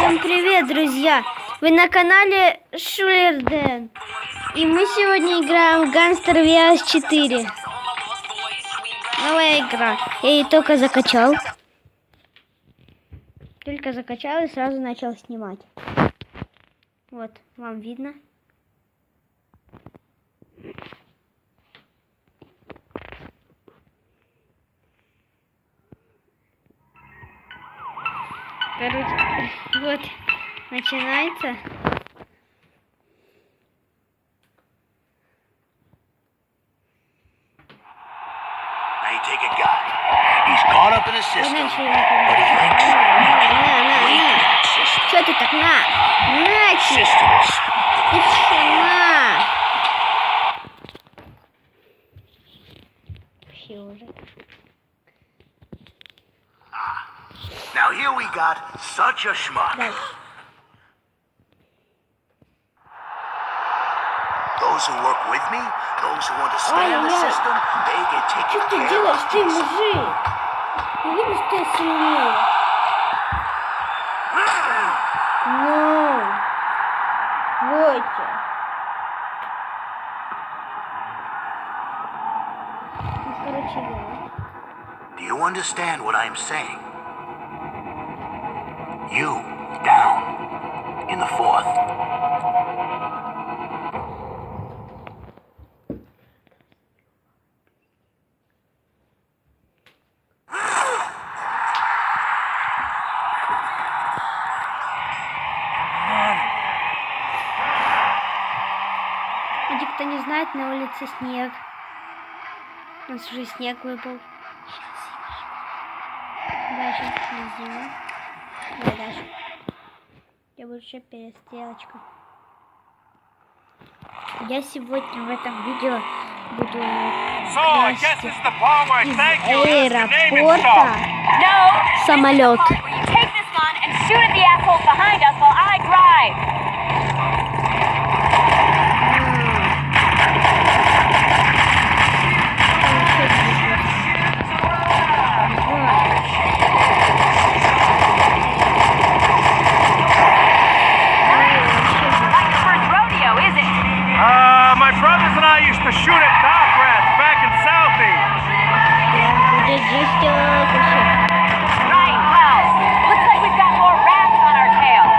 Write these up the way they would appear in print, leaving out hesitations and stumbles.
Всем привет, друзья! Вы на канале Шулерден. И мы сегодня играем в Ганстер Вегас 4. Новая игра. Я ее только закачал. И сразу начал снимать. Вот, вам видно. Короче, вот, начинается. Что ты так начи? Вообще уже. Now here we got such a schmuck. Those who work with me, those who understand the system, they get taken Что ты care делаешь, of. ты мужик? Не видишь, что я сильнее? Ну, вот. Короче, Do you understand what I'm saying? You down in the fourth. Кто не знает, на улице снег. У нас уже снег выпал. Дальше зима. Давай дальше. Я буду еще перестрелочка. Я сегодня в этом видео буду красить из ейропорта самолет. My brothers and I used to shoot at dog rats back in Southeast. Right, well, looks like we've got more rats on our tail.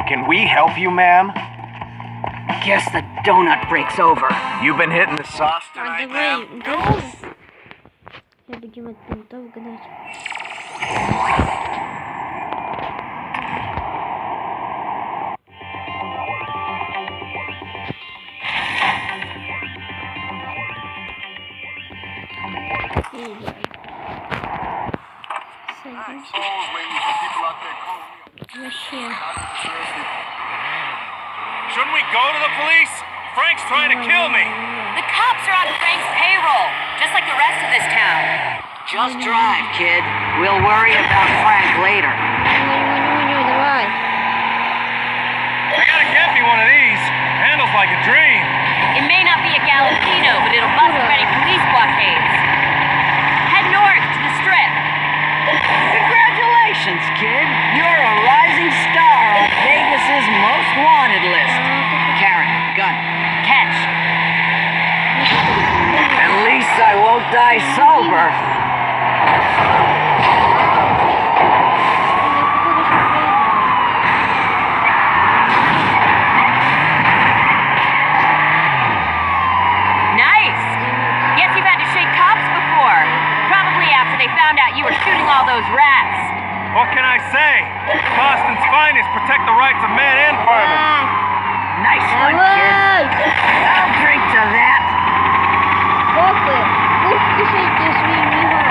Can we help you, ma'am? Guess the donut breaks over. You've been hitting the sauce А tonight, давай, ma'am? давай. Я будем от пинтов гнать. Садимся. Вообще. Shouldn't we go to the police? Frank's trying to kill me. The cops are on Frank's payroll, just like the rest of this town. Just drive, kid. We'll worry about Frank later. Давай. I gotta get me one of these. Handles like a dream. It may not be a Galantino, but it'll bust many police blockades. Head north to the strip. Congratulations, kid. You're a rising star on Vegas's most wanted list. Karen, gun, catch. At least I won't die sober. Nice. Guess you've had to shake cops before. Probably after they found out you were shooting all those rats. What can I say? Boston's finest protect the rights of man and fireman. Nice one, kid. I'll drink to that. Копы, пустите свои мига.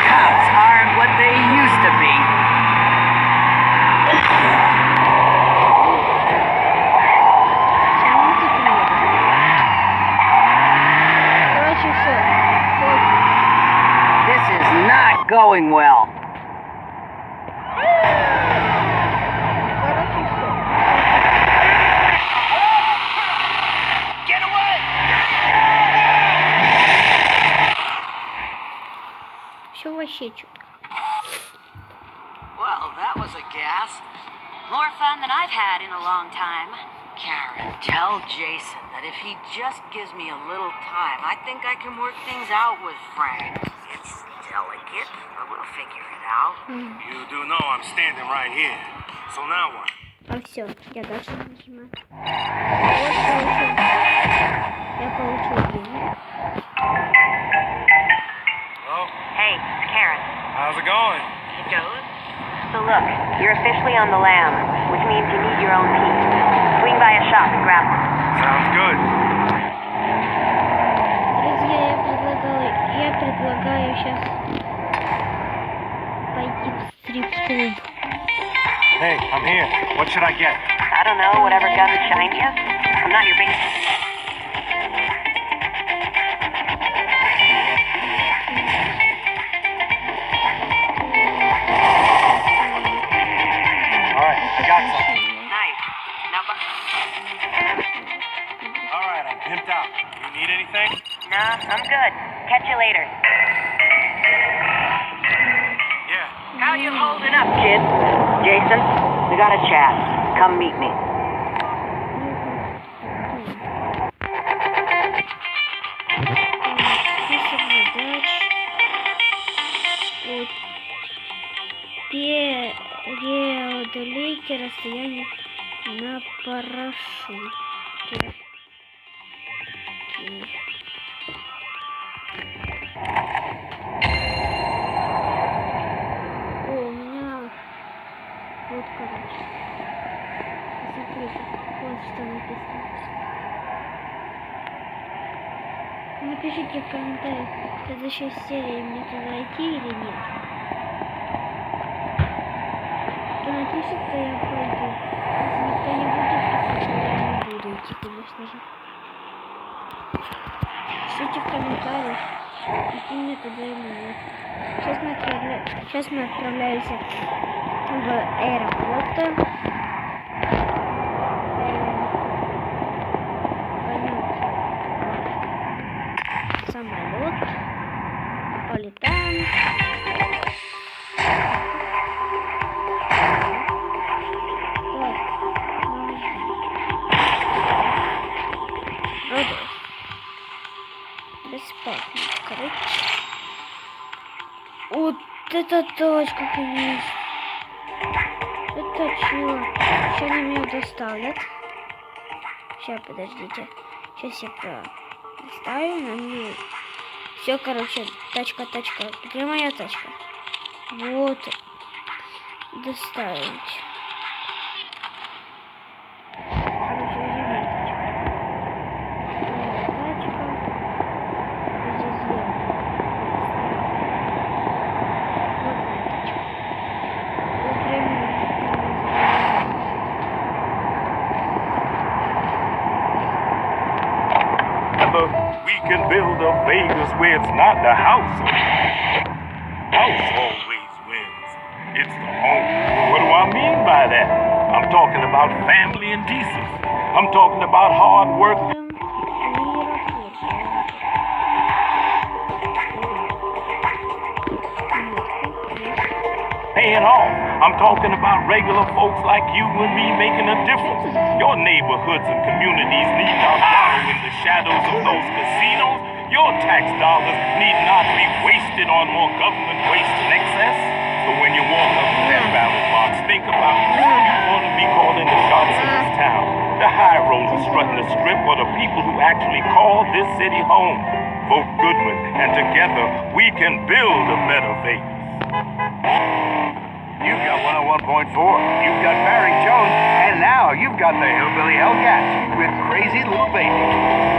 Cops aren't what they used to be. Короче, все. This is not going well. Короче, все. Get away! Все вообще чё. Well, that was a gas. More fun than I've had in a long time. Karen, tell Jason that if he just gives me a little time, I think I can work things out with Frank. It's delicate, but we'll figure it out. You do know I'm standing right here. So now what? А все, я дальше нажимаю. Вот, получил. Я получил деньги. Hello? Hey, it's Karen. How's it going? It goes. So look, you're officially on the lam, which means you need your own piece. Swing by a shop and grab one. Sounds good. Друзья, я предлагаю сейчас пойти в стрип-клуб. Hey, I'm here. What should I get? I don't know, whatever gun shine you. I'm not your big... Alright, got something. Nice. Now, Alright, I'm pimped out. You need anything? nah, I'm good. Catch you later. Yeah. How you holding up, kid? Jason, we got a chat. Come meet me. Список задач. Вот. Преодолейте расстояние на парашюте. Окей. О, у меня вот, короче. Смотрите, вот что написано. Напишите в комментариях, в следующей серии мне туда идти или нет. Кто напишет, то я пойду. Если никто не будет писать, то я не буду идти, конечно же. Пишите в комментариях, идти мне туда или нет. Сейчас мы отправляемся в аэропорт. Самолет. Полетаем. Так. это точка, конечно. Это чего? Сейчас они меня доставят. Сейчас, подождите. Сейчас я доставлю на нее. Все, короче, тачка. Где моя тачка? Вот. Доставить. Короче, где моя тачка? Моя тачка. Здесь слева. Вот моя тачка. Вот прямо. We can build a Vegas where it's not the house. House always wins. It's the home. What do I mean by that? I'm talking about family and decency. I'm talking about hard work. Paying off. I'm talking about regular folks like you and me making a difference. Your neighborhoods and communities need not wallow in the shadows of those casinos. Your tax dollars need not be wasted on more government waste and excess. But when you walk up to that ballot box, think about who you want to be calling the shots in this town. The high rollers strutting the strip or the people who actually call this city home. Vote Goodman, and together we can build a better Vegas. You've got 101.4. You've got Barry Jones. And now you've got the Hillbilly Hellcats with Crazy Little Baby.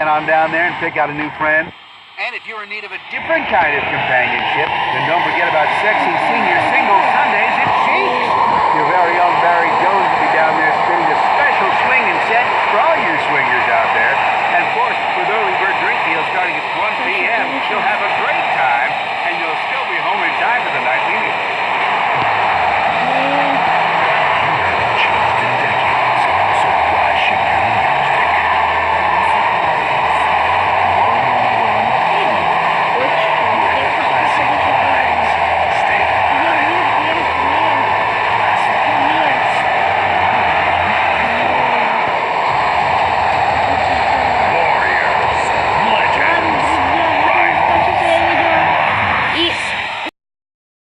On down there and pick out a new friend. And if you're in need of a different kind of companionship, then don't forget about sexy senior single